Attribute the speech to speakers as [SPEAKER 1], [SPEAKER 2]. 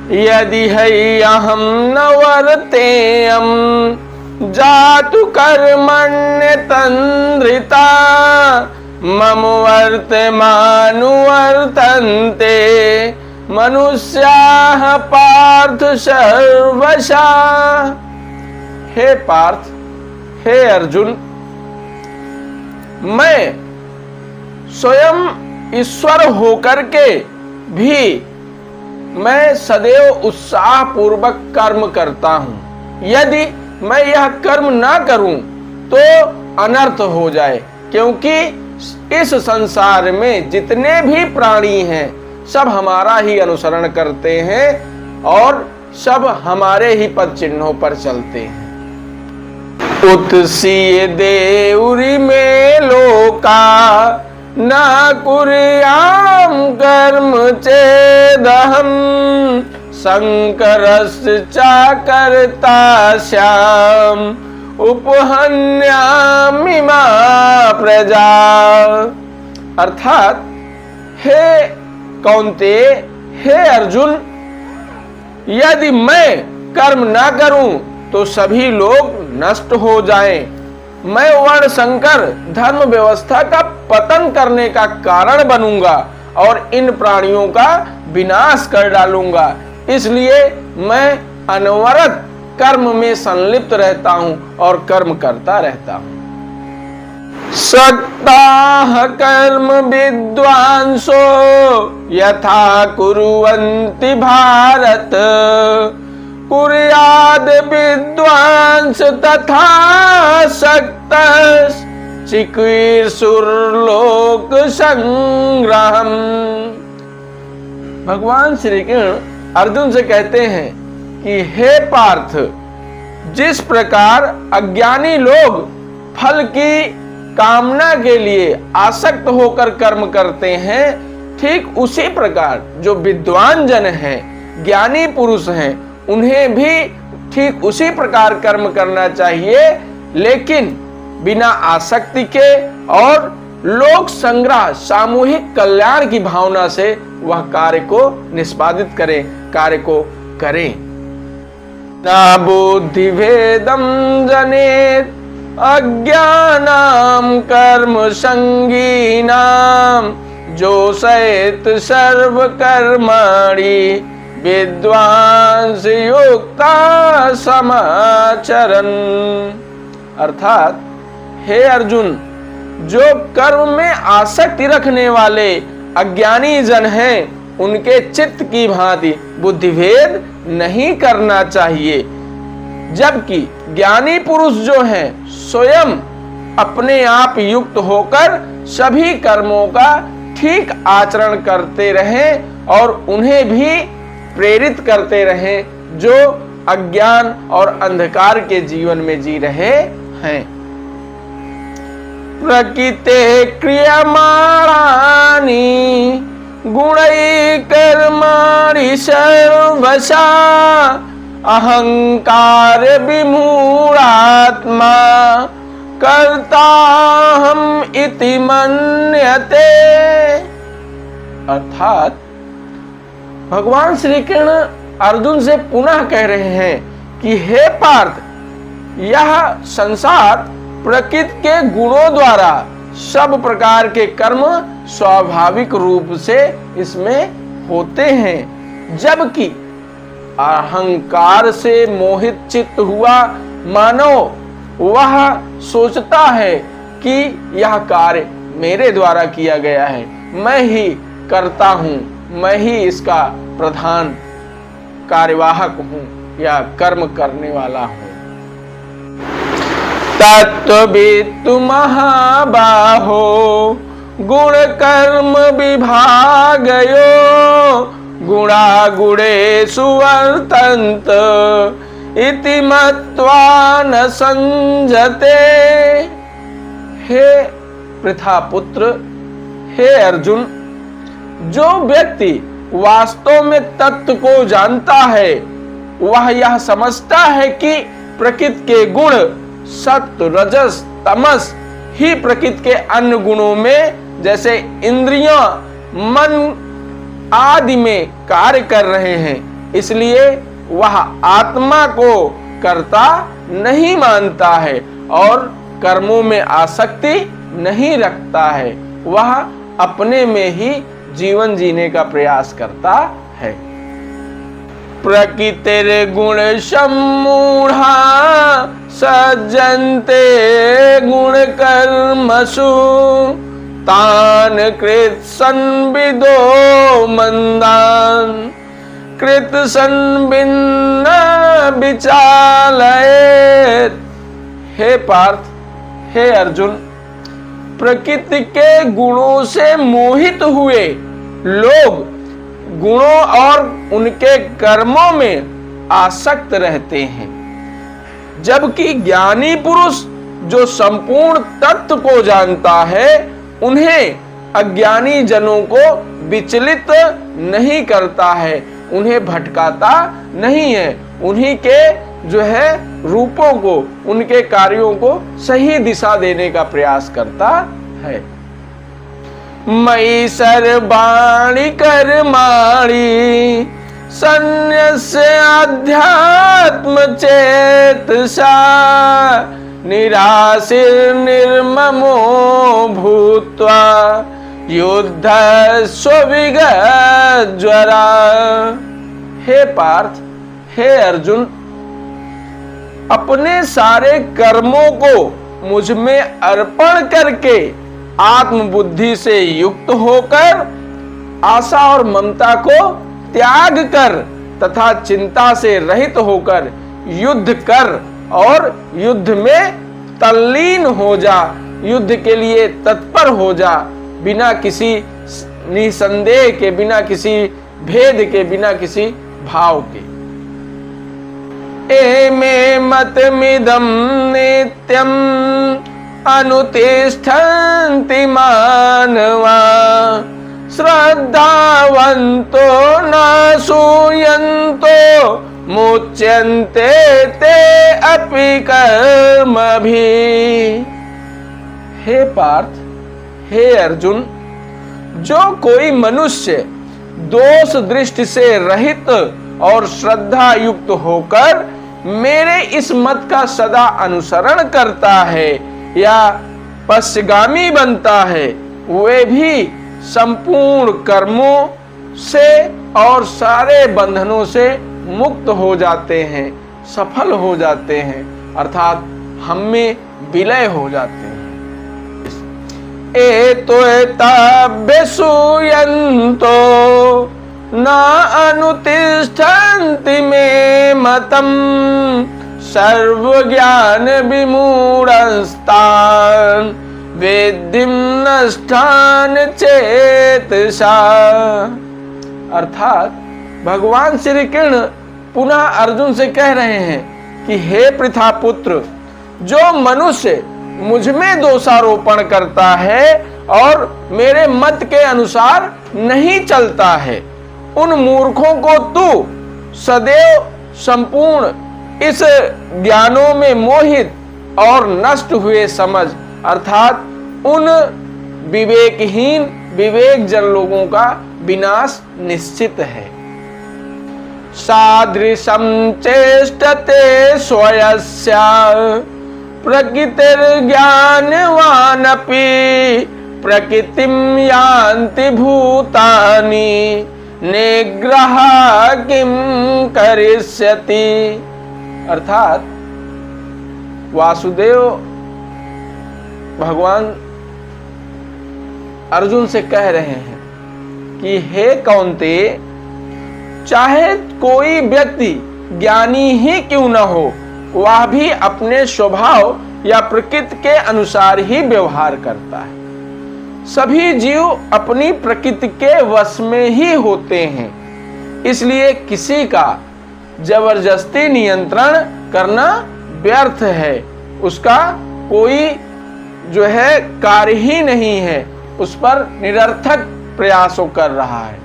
[SPEAKER 1] यदि हैयहं न वर्तेयं जातु कर्मण्य तन्द्रिता मम वर्तमानुवर्तन्ते मनुष्याः पार्थ सर्वशः। हे पार्थ, हे अर्जुन, मैं स्वयं ईश्वर होकर के भी मैं सदैव उत्साह पूर्वक कर्म करता हूं। यदि मैं यह कर्म ना करूं तो अनर्थ हो जाए, क्योंकि इस संसार में जितने भी प्राणी हैं सब हमारा ही अनुसरण करते हैं और सब हमारे ही पद चिन्हों पर चलते हैं। उत्सीय देउरि में लोका न कुर्याम कर्म चेदहम शंकरस्य चाकर्ता श्याम उपहन्यामि मा प्रजा। अर्थात हे कौन्तेय, हे अर्जुन, यदि मैं कर्म ना करूं तो सभी लोग नष्ट हो जाएं। मैं वर्ण संकर धर्म व्यवस्था का पतन करने का कारण बनूंगा और इन प्राणियों का विनाश कर डालूंगा। इसलिए मैं अनवरत कर्म में संलिप्त रहता हूं और कर्म करता रहता हूं। सक्ताः कर्म विद्वांसो यथा कुर्वन्ति भारत कुर्याद् विद्वांस तथा सक्तः चिकीर्षुर्लोक संग्रहम्। भगवान श्री कृष्ण अर्जुन से कहते हैं कि हे पार्थ, जिस प्रकार अज्ञानी लोग फल की कामना के लिए आसक्त होकर कर्म करते हैं, ठीक उसी प्रकार जो विद्वान जन हैं, ज्ञानी पुरुष हैं, उन्हें भी ठीक उसी प्रकार कर्म करना चाहिए, लेकिन बिना आसक्ति के और लोक संग्रह सामूहिक कल्याण की भावना से वह कार्य को निष्पादित करें, कार्य को करें। ना बुद्धि भेदम जनेत अज्ञानाम कर्म संगीनाम जोषयेत सर्व कर्माणि विद्वांस युक्ता समाचरन्। अर्थात हे अर्जुन, जो कर्म में आसक्ति रखने वाले अज्ञानी जन हैं, उनके चित्त की भांति बुद्धिभेद नहीं करना चाहिए, जबकि ज्ञानी पुरुष जो हैं स्वयं अपने आप युक्त होकर सभी कर्मों का ठीक आचरण करते रहें और उन्हें भी प्रेरित करते रहें जो अज्ञान और अंधकार के जीवन में जी रहे हैं। प्रकृते क्रियमाणानि गुणै कर्माणि सर्वशा अहंकार विमूढ़ात्मा कर्ताहम इति मन्यते। अर्थात भगवान श्री कृष्ण अर्जुन से पुनः कह रहे हैं कि हे पार्थ, यह संसार प्रकृति के गुणों द्वारा सब प्रकार के कर्म स्वाभाविक रूप से इसमें होते हैं, जबकि अहंकार से मोहित चित्त हुआ मानव वह सोचता है कि यह कार्य मेरे द्वारा किया गया है, मैं ही करता हूं, मैं ही इसका प्रधान कार्यवाहक हूं या कर्म करने वाला हूं। तत्त्ववित्तु महाबाहो गुण कर्म विभागयो गुणागुणेषु वर्तन्त इति मत्वा न संजते। हे पृथा पुत्र, हे अर्जुन, जो व्यक्ति वास्तव में तत्व को जानता है वह यह समझता है कि प्रकृति के गुण सत्व रजस तमस ही प्रकृति के अन्य गुणों में जैसे इंद्रियां मन आदि में कार्य कर रहे हैं, इसलिए वह आत्मा को कर्ता नहीं मानता है और कर्मों में आसक्ति नहीं रखता है। वह अपने में ही जीवन जीने का प्रयास करता है। प्रकृतिर गुण सम्मूढ़ा सज्जन्ते गुण कर्मसु तान कृत संविदो मंदान कृत संबिन्न विचालयेत। हे पार्थ, हे अर्जुन, प्रकृति के गुणों से मोहित हुए लोग गुणों और उनके कर्मों में आसक्त रहते हैं, जबकि ज्ञानी पुरुष जो संपूर्ण तत्व को जानता है उन्हें अज्ञानी जनों को विचलित नहीं करता है, उन्हें भटकाता नहीं है, उन्हीं के जो है रूपों को, उनके कार्यों को सही दिशा देने का प्रयास करता है। मयि सर्वाणि कर्माणि सन्न्यस्य अध्यात्म चेतसा निराशीर्निर्ममो भूत्वा युद्धस्व विगतज्वरा। हे पार्थ, हे अर्जुन, अपने सारे कर्मों को मुझ में अर्पण करके आत्मबुद्धि से युक्त होकर आशा और ममता को त्याग कर तथा चिंता से रहित होकर युद्ध कर और युद्ध में तल्लीन हो जा, युद्ध के लिए तत्पर हो जा, बिना किसी निसंदेह के, बिना किसी भेद के, बिना किसी भाव के। एमे मतमिदं नित्यम् अनुतिष्ठन्ति मानवा श्रद्धावन्तो न सूयन्तो मुच्यन्ते ते अपि कर्मभिः। हे पार्थ, हे अर्जुन, जो कोई मनुष्य दोष दृष्टि से रहित और श्रद्धा युक्त होकर मेरे इस मत का सदा अनुसरण करता है या पश्चिगामी बनता है, वे भी संपूर्ण कर्मों से और सारे बंधनों से मुक्त हो जाते हैं, सफल हो जाते हैं, अर्थात हम में विलय हो जाते हैं। एतो एताभ्यसूयन्तो न अनुतिष्ठन्ति मे मतम् सर्वज्ञान विमूढस्तान् वेद्धिं नष्टान् चेतसा। अर्थात भगवान श्री कृष्ण पुनः अर्जुन से कह रहे हैं कि हे पृथा पुत्र, जो मनुष्य मुझ में दोषारोपण करता है और मेरे मत के अनुसार नहीं चलता है, उन मूर्खों को तू सदैव संपूर्ण इस ज्ञानों में मोहित और नष्ट हुए समझ, अर्थात उन विवेकहीन विवेक जन लोगों का विनाश निश्चित है। सादृशं चेष्टते स्वयस्य प्रकृतिर्ज्ञानवानपि प्रकृतिं यान्ति भूतानि निग्रह किं करिष्यति। अर्थात वासुदेव भगवान अर्जुन से कह रहे हैं कि हे कौन्तेय, चाहे कोई व्यक्ति ज्ञानी ही क्यों न हो, वह भी अपने स्वभाव या प्रकृति के अनुसार ही व्यवहार करता है। सभी जीव अपनी प्रकृति के वश में ही होते हैं, इसलिए किसी का जबरदस्ती नियंत्रण करना व्यर्थ है, उसका कोई जो है कार्य ही नहीं है, उस पर निरर्थक प्रयासों कर रहा है।